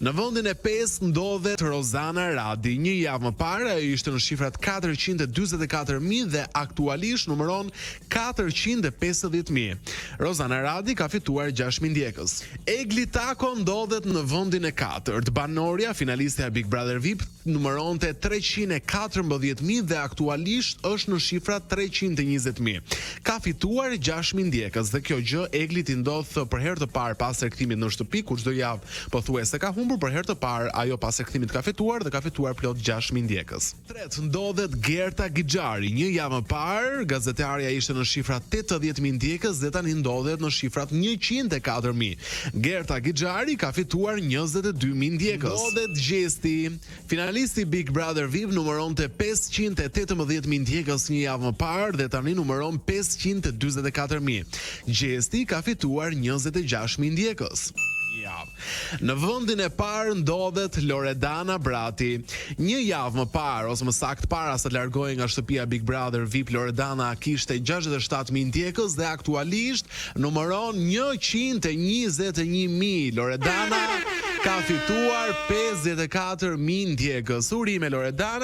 Në vendin e 5 ndodhet Rozana Radi. Një javë më parë ajo ishte në shifrat 444.000 dhe aktualisht numëron 450.000. Rozana Radi ka fituar 6.000 ndjekës. Egli Tako ndodhet në vendin e 4. Banoria, finalistja e Big Brother VIP, numëronte 314.000 dhe aktualisht është në shifrat 320.000. Ka fituar 6.000 ndjekës dhe kjo gjë Eglit i ndodh për herë të parë pas rikthimit në shtëpi, kur çdo javë pothuajse ka humbur, për herë të parë ajo pas rikthimit ka fituar dhe ka fituar plot 6.000 ndjekës. Tret ndodhet Gerta Gixhari. Një javë më parë gazetarja ishte në shifrat 80.000 ndjekës dhe tani ndodhet në shifrat 104.000. Gerta Gixhari ka fituar 22.000 ndjekës. Ndodhet Gjesti. Finalisti Big Brother VIP numëronte 518.000 ndjekës një javë më parë dhe tani numëron 544.000. Gjesti ka fituar 26.000 ndjekës. Në vendin e parë ndodhet Loredana Brati. Një javë më parë, ose më saktë para se të largohej nga shtëpia Big Brother VIP, Loredana kishte 67.000 ndjekës dhe aktualisht numëron 121.000. Loredana ka fituar 54.000 ndjekës. Urime Loredana.